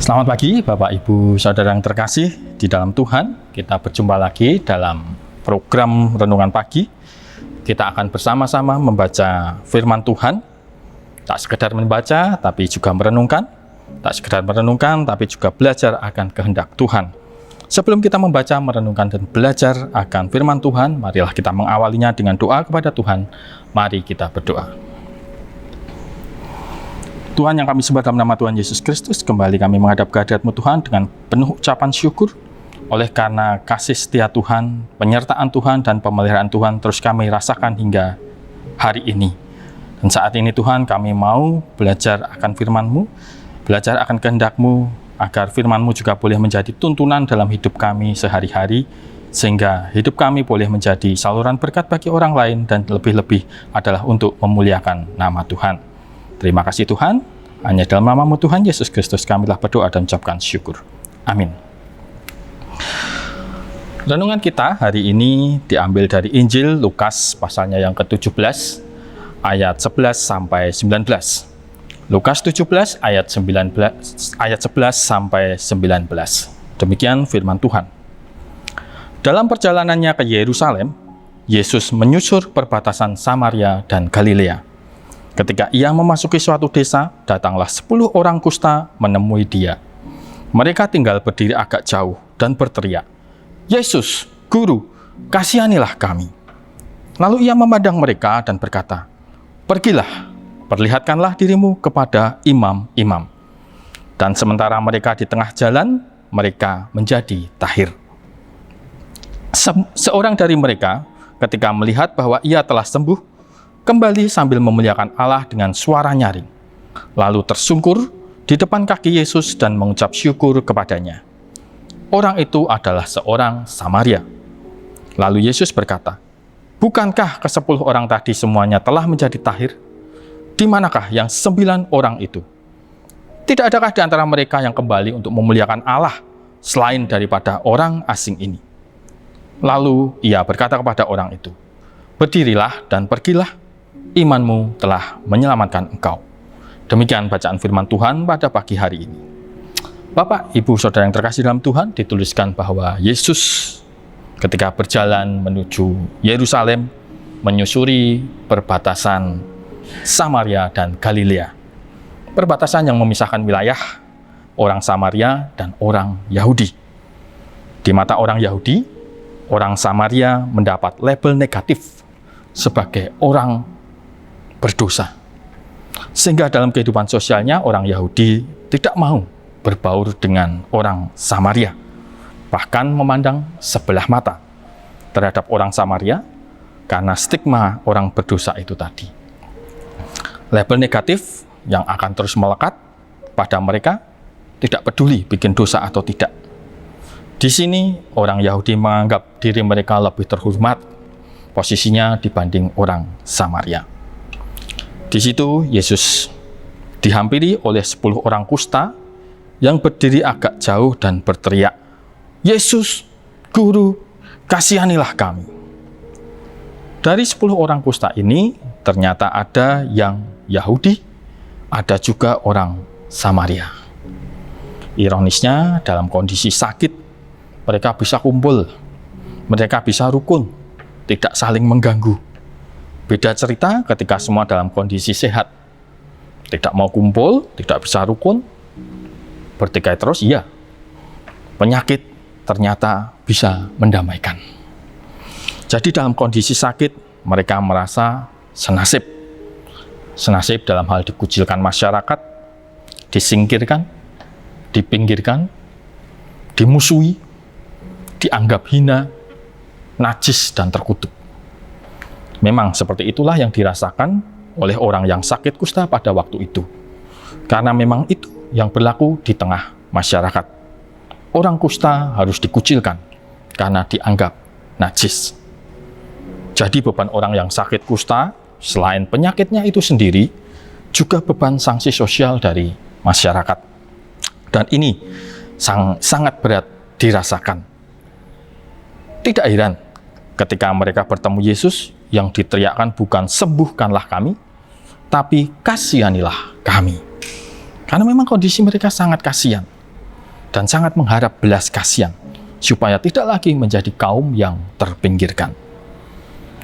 Selamat pagi Bapak Ibu Saudara yang terkasih di dalam Tuhan. Kita berjumpa lagi dalam program Renungan Pagi. Kita akan bersama-sama membaca firman Tuhan. Tak sekedar membaca tapi juga merenungkan. Tak sekedar merenungkan tapi juga belajar akan kehendak Tuhan. Sebelum kita membaca, merenungkan dan belajar akan firman Tuhan, marilah kita mengawalinya dengan doa kepada Tuhan. Mari kita berdoa. Tuhan yang kami sembah dalam nama Tuhan Yesus Kristus, kembali kami menghadap kehadirat-Mu Tuhan dengan penuh ucapan syukur oleh karena kasih setia Tuhan, penyertaan Tuhan, dan pemeliharaan Tuhan terus kami rasakan hingga hari ini. Dan saat ini Tuhan, kami mau belajar akan firman-Mu, belajar akan kehendak-Mu, agar firman-Mu juga boleh menjadi tuntunan dalam hidup kami sehari-hari, sehingga hidup kami boleh menjadi saluran berkat bagi orang lain, dan lebih-lebih adalah untuk memuliakan nama Tuhan. Terima kasih Tuhan, hanya dalam nama-Mu Tuhan Yesus Kristus kami telah berdoa dan ucapkan syukur. Amin. Renungan kita hari ini diambil dari Injil Lukas pasalnya yang ke-17 ayat 11 sampai 19. Lukas 17 ayat 11 sampai 19. Demikian firman Tuhan. Dalam perjalanannya ke Yerusalem, Yesus menyusur perbatasan Samaria dan Galilea. Ketika ia memasuki suatu desa, datanglah 10 orang kusta menemui dia. Mereka tinggal berdiri agak jauh dan berteriak, "Yesus, Guru, kasihanilah kami." Lalu ia memandang mereka dan berkata, "Pergilah, perlihatkanlah dirimu kepada imam-imam." Dan sementara mereka di tengah jalan, mereka menjadi tahir. Seorang dari mereka, ketika melihat bahwa ia telah sembuh, kembali sambil memuliakan Allah dengan suara nyaring. Lalu tersungkur di depan kaki Yesus dan mengucap syukur kepadanya. Orang itu adalah seorang Samaria. Lalu Yesus berkata, "Bukankah ke-10 orang tadi semuanya telah menjadi tahir? Di manakah yang 9 orang itu? Tidak adakah di antara mereka yang kembali untuk memuliakan Allah selain daripada orang asing ini?" Lalu ia berkata kepada orang itu, "Berdirilah dan pergilah, imanmu telah menyelamatkan engkau." Demikian bacaan firman Tuhan pada pagi hari ini. Bapak, Ibu, Saudara yang terkasih dalam Tuhan, dituliskan bahwa Yesus ketika berjalan menuju Yerusalem, menyusuri perbatasan Samaria dan Galilea. Perbatasan yang memisahkan wilayah orang Samaria dan orang Yahudi. Di mata orang Yahudi, orang Samaria mendapat label negatif sebagai orang berdosa. Sehingga dalam kehidupan sosialnya orang Yahudi tidak mau berbaur dengan orang Samaria. Bahkan memandang sebelah mata terhadap orang Samaria karena stigma orang berdosa itu tadi. Label negatif yang akan terus melekat pada mereka, tidak peduli bikin dosa atau tidak. Di sini orang Yahudi menganggap diri mereka lebih terhormat posisinya dibanding orang Samaria. Di situ Yesus dihampiri oleh 10 orang kusta yang berdiri agak jauh dan berteriak, "Yesus, Guru, kasihanilah kami." Dari 10 orang kusta ini ternyata ada yang Yahudi, ada juga orang Samaria. Ironisnya dalam kondisi sakit mereka bisa kumpul, mereka bisa rukun, tidak saling mengganggu. Beda cerita ketika semua dalam kondisi sehat. Tidak mau kumpul, tidak bisa rukun, bertikai terus, iya. Penyakit ternyata bisa mendamaikan. Jadi dalam kondisi sakit, mereka merasa senasib. Senasib dalam hal dikucilkan masyarakat, disingkirkan, dipinggirkan, dimusuhi, dianggap hina, najis, dan terkutuk. Memang seperti itulah yang dirasakan oleh orang yang sakit kusta pada waktu itu. Karena memang itu yang berlaku di tengah masyarakat. Orang kusta harus dikucilkan karena dianggap najis. Jadi beban orang yang sakit kusta, selain penyakitnya itu sendiri, juga beban sanksi sosial dari masyarakat. Dan ini sangat berat dirasakan. Tidak heran ketika mereka bertemu Yesus, yang diteriakkan bukan "sembuhkanlah kami", tapi "kasihanilah kami". Karena memang kondisi mereka sangat kasihan. dan sangat mengharap belas kasihan, supaya tidak lagi menjadi kaum yang terpinggirkan.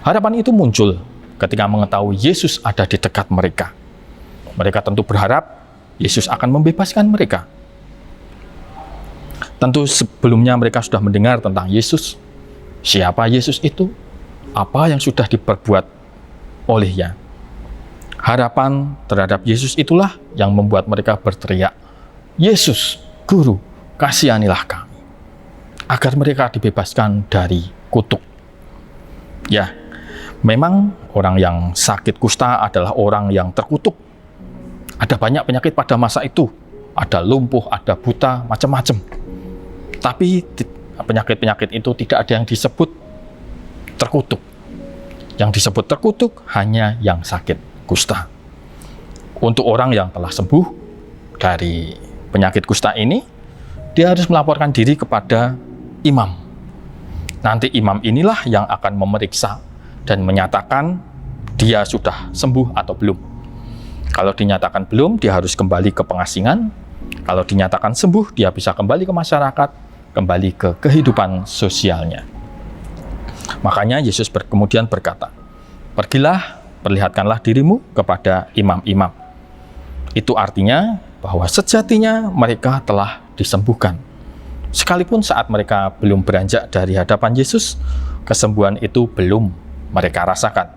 Harapan itu muncul ketika mengetahui Yesus ada di dekat mereka. Mereka tentu berharap Yesus akan membebaskan mereka. Tentu sebelumnya mereka sudah mendengar tentang Yesus. Siapa Yesus itu? Apa yang sudah diperbuat olehnya? Harapan terhadap Yesus itulah yang membuat mereka berteriak, "Yesus, Guru, kasihanilah kami," agar mereka dibebaskan dari kutuk. Ya, memang orang yang sakit kusta adalah orang yang terkutuk. Ada banyak penyakit pada masa itu. Ada lumpuh, ada buta, macam-macam. Tapi penyakit-penyakit itu tidak ada yang disebut terkutuk. Yang disebut terkutuk hanya yang sakit kusta. Untuk orang yang telah sembuh dari penyakit kusta ini, dia harus melaporkan diri kepada imam. Nanti imam inilah yang akan memeriksa dan menyatakan dia sudah sembuh atau belum. Kalau dinyatakan belum, dia harus kembali ke pengasingan. Kalau dinyatakan sembuh, dia bisa kembali ke masyarakat, kembali ke kehidupan sosialnya. Makanya Yesus kemudian berkata, "Pergilah, perlihatkanlah dirimu kepada imam-imam." Itu artinya bahwa sejatinya mereka telah disembuhkan. Sekalipun saat mereka belum beranjak dari hadapan Yesus, kesembuhan itu belum mereka rasakan.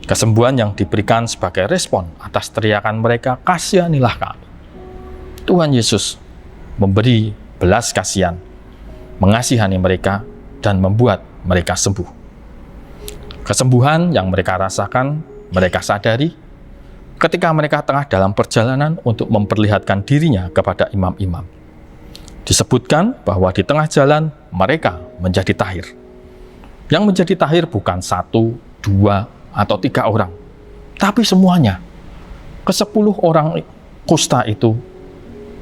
Kesembuhan yang diberikan sebagai respon atas teriakan mereka, "Kasihanilah kami." Tuhan Yesus memberi belas kasihan, mengasihani mereka, dan membuat mereka sembuh. Kesembuhan yang mereka rasakan, mereka sadari ketika mereka tengah dalam perjalanan untuk memperlihatkan dirinya kepada imam-imam. Disebutkan bahwa di tengah jalan mereka menjadi tahir. Yang menjadi tahir bukan 1, 2, atau 3 orang, tapi semuanya. Ke-10 orang kusta itu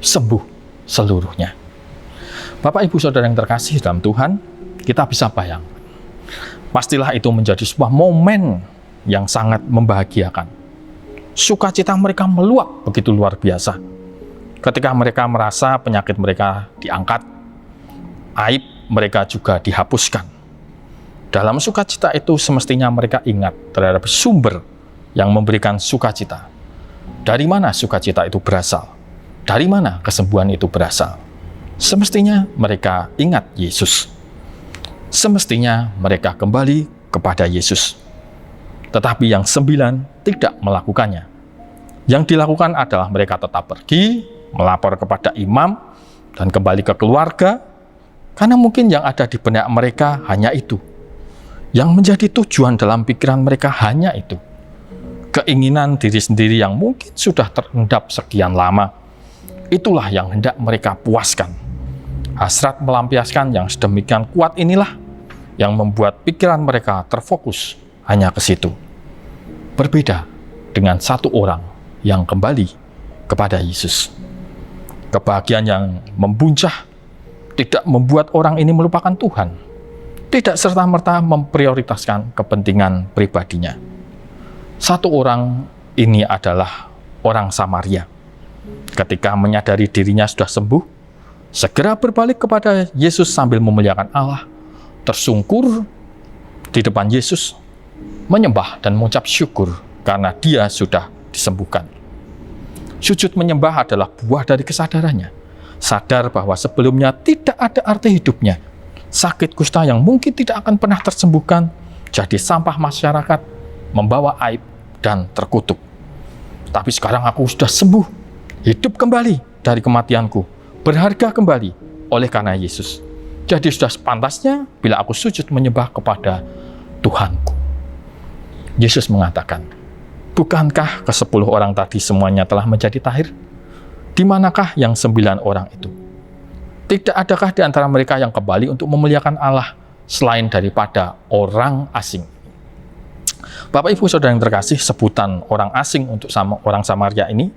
sembuh seluruhnya. Bapak, Ibu, Saudara yang terkasih dalam Tuhan, kita bisa bayangkan. Pastilah itu menjadi sebuah momen yang sangat membahagiakan. Sukacita mereka meluap begitu luar biasa. Ketika mereka merasa penyakit mereka diangkat, aib mereka juga dihapuskan. Dalam sukacita itu semestinya mereka ingat terhadap sumber yang memberikan sukacita. Dari mana sukacita itu berasal? Dari mana kesembuhan itu berasal? Semestinya mereka ingat Yesus. Semestinya mereka kembali kepada Yesus. Tetapi yang 9 tidak melakukannya. Yang dilakukan adalah mereka tetap pergi, melapor kepada imam, dan kembali ke keluarga, karena mungkin yang ada di benak mereka hanya itu. Yang menjadi tujuan dalam pikiran mereka hanya itu. Keinginan diri sendiri yang mungkin sudah terendap sekian lama, itulah yang hendak mereka puaskan. Hasrat melampiaskan yang sedemikian kuat inilah yang membuat pikiran mereka terfokus hanya ke situ. Berbeda dengan satu orang yang kembali kepada Yesus. Kebahagiaan yang membuncah tidak membuat orang ini melupakan Tuhan. Tidak serta-merta memprioritaskan kepentingan pribadinya. Satu orang ini adalah orang Samaria. Ketika menyadari dirinya sudah sembuh, segera berbalik kepada Yesus sambil memuliakan Allah, tersungkur di depan Yesus, menyembah dan mengucap syukur karena dia sudah disembuhkan. Sujud menyembah adalah buah dari kesadarannya. Sadar bahwa sebelumnya tidak ada arti hidupnya. Sakit kusta yang mungkin tidak akan pernah tersembuhkan, jadi sampah masyarakat, membawa aib dan terkutuk. Tapi sekarang aku sudah sembuh, hidup kembali dari kematianku, berharga kembali oleh karena Yesus. Jadi sudah sepantasnya bila aku sujud menyembah kepada Tuhanku. Yesus mengatakan, bukankah ke-10 orang tadi semuanya telah menjadi tahir? Di manakah yang 9 orang itu? Tidak adakah di antara mereka yang kembali untuk memuliakan Allah selain daripada orang asing? Bapak, Ibu, Saudara yang terkasih, sebutan orang asing untuk orang Samaria ini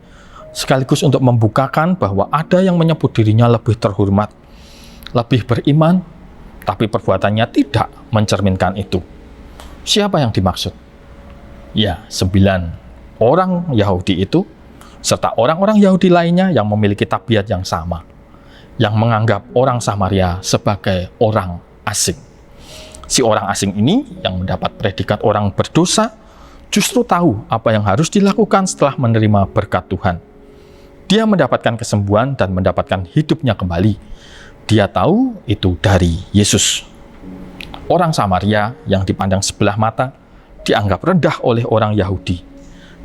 sekaligus untuk membukakan bahwa ada yang menyebut dirinya lebih terhormat, lebih beriman, tapi perbuatannya tidak mencerminkan itu. Siapa yang dimaksud? Ya, 9 orang Yahudi itu, serta orang-orang Yahudi lainnya yang memiliki tabiat yang sama. yang menganggap orang Samaria sebagai orang asing. Si orang asing ini yang mendapat predikat orang berdosa justru tahu apa yang harus dilakukan setelah menerima berkat Tuhan. Dia mendapatkan kesembuhan dan mendapatkan hidupnya kembali. Dia tahu itu dari Yesus. Orang Samaria yang dipandang sebelah mata dianggap rendah oleh orang Yahudi.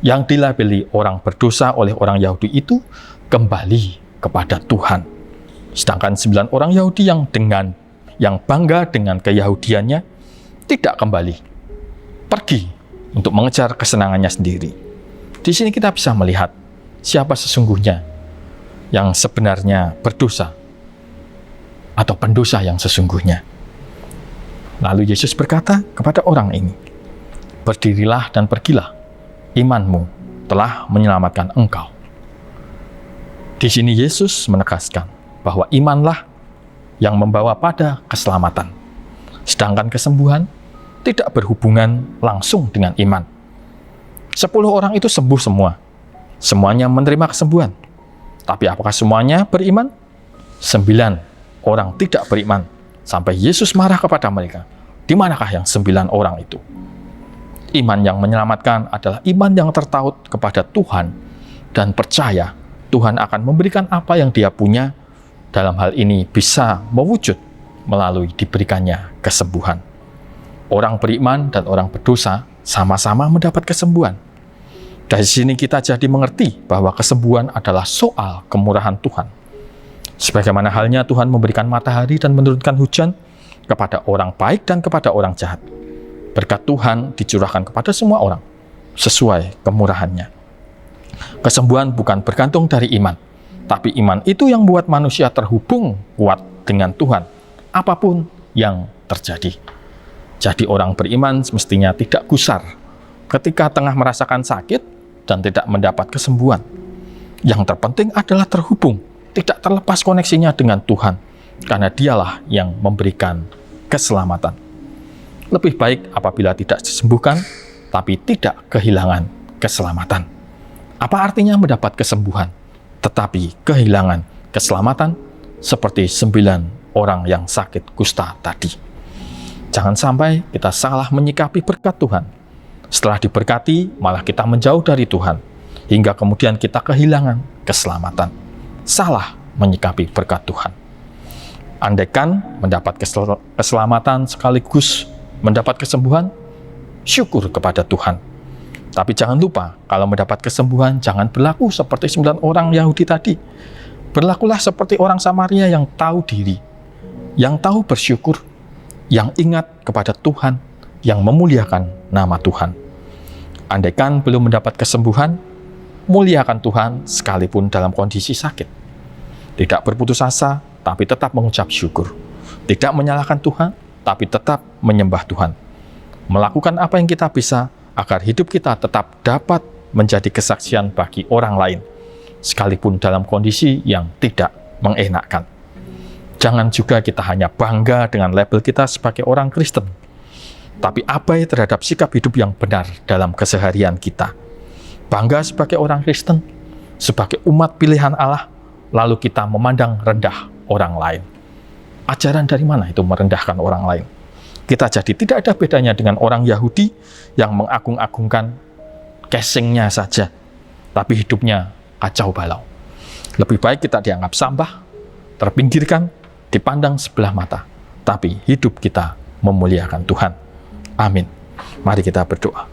Yang dilabeli orang berdosa oleh orang Yahudi itu kembali kepada Tuhan. Sedangkan 9 orang Yahudi yang bangga dengan keyahudiannya tidak kembali, pergi untuk mengejar kesenangannya sendiri. Di sini kita bisa melihat siapa sesungguhnya yang sebenarnya berdosa atau pendosa yang sesungguhnya. Lalu Yesus berkata kepada orang ini, "Berdirilah dan pergilah, imanmu telah menyelamatkan engkau." Di sini Yesus menegaskan bahwa imanlah yang membawa pada keselamatan. Sedangkan kesembuhan tidak berhubungan langsung dengan iman. 10 orang itu sembuh semua. Semuanya menerima kesembuhan. Tapi apakah semuanya beriman? 9 orang tidak beriman. Sampai Yesus marah kepada mereka. Di manakah yang 9 orang itu? Iman yang menyelamatkan adalah iman yang tertaut kepada Tuhan dan percaya Tuhan akan memberikan apa yang dia punya. Dalam hal ini bisa mewujud melalui diberikannya kesembuhan. Orang beriman dan orang berdosa sama-sama mendapat kesembuhan. Dari sini kita jadi mengerti bahwa kesembuhan adalah soal kemurahan Tuhan. Sebagaimana halnya Tuhan memberikan matahari dan menurunkan hujan kepada orang baik dan kepada orang jahat. Berkat Tuhan dicurahkan kepada semua orang sesuai kemurahannya. Kesembuhan bukan bergantung dari iman, tapi iman itu yang membuat manusia terhubung kuat dengan Tuhan, apapun yang terjadi. Jadi orang beriman semestinya tidak gusar ketika tengah merasakan sakit dan tidak mendapat kesembuhan. Yang terpenting adalah terhubung, tidak terlepas koneksinya dengan Tuhan, karena dialah yang memberikan keselamatan. Lebih baik apabila tidak disembuhkan, tapi tidak kehilangan keselamatan. Apa artinya mendapat kesembuhan, tetapi kehilangan keselamatan seperti 9 orang yang sakit kusta tadi? Jangan sampai kita salah menyikapi berkat Tuhan. Setelah diberkati, malah kita menjauh dari Tuhan, hingga kemudian kita kehilangan keselamatan. Salah menyikapi berkat Tuhan. Andaikan mendapat keselamatan sekaligus mendapat kesembuhan, syukur kepada Tuhan. Tapi jangan lupa, kalau mendapat kesembuhan, jangan berlaku seperti 9 orang Yahudi tadi. Berlakulah seperti orang Samaria yang tahu diri, yang tahu bersyukur, yang ingat kepada Tuhan, yang memuliakan nama Tuhan. Andaikan belum mendapat kesembuhan, muliakan Tuhan sekalipun dalam kondisi sakit. Tidak berputus asa, tapi tetap mengucap syukur. Tidak menyalahkan Tuhan, tapi tetap menyembah Tuhan. Melakukan apa yang kita bisa, agar hidup kita tetap dapat menjadi kesaksian bagi orang lain, sekalipun dalam kondisi yang tidak mengenakkan. Jangan juga kita hanya bangga dengan label kita sebagai orang Kristen, tapi abai terhadap sikap hidup yang benar dalam keseharian kita. Bangga sebagai orang Kristen, sebagai umat pilihan Allah, lalu kita memandang rendah orang lain. Ajaran dari mana itu merendahkan orang lain? Kita jadi tidak ada bedanya dengan orang Yahudi yang mengagung-agungkan casingnya saja, tapi hidupnya kacau balau. Lebih baik kita dianggap sampah, terpinggirkan, dipandang sebelah mata, tapi hidup kita memuliakan Tuhan. Amin. Mari kita berdoa.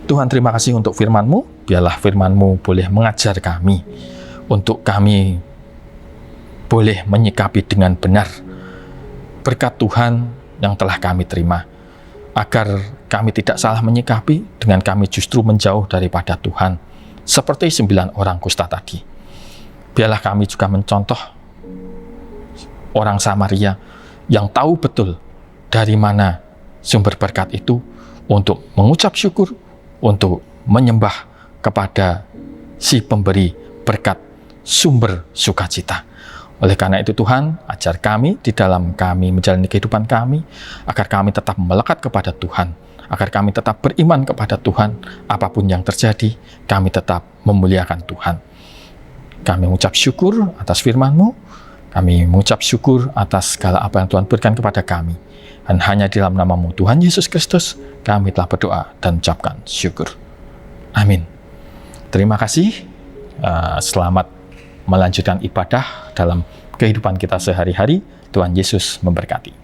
Tuhan, terima kasih untuk firman-Mu. Biarlah firman-Mu boleh mengajar kami, untuk kami boleh menyikapi dengan benar berkat Tuhan yang telah kami terima, agar kami tidak salah menyikapi dengan kami justru menjauh daripada Tuhan, seperti 9 orang kusta tadi. Biarlah kami juga mencontoh orang Samaria yang tahu betul dari mana sumber berkat itu, untuk mengucap syukur, untuk menyembah kepada si pemberi berkat, sumber sukacita. Oleh karena itu Tuhan, ajar kami di dalam kami menjalani kehidupan kami, agar kami tetap melekat kepada Tuhan, agar kami tetap beriman kepada Tuhan, apapun yang terjadi, kami tetap memuliakan Tuhan. Kami mengucap syukur atas firman-Mu. Kami mengucap syukur atas segala apa yang Tuhan berikan kepada kami. Dan hanya di dalam nama-Mu Tuhan Yesus Kristus, kami telah berdoa dan mengucapkan syukur. Amin. Terima kasih. Selamat melanjutkan ibadah dalam kehidupan kita sehari-hari. Tuhan Yesus memberkati.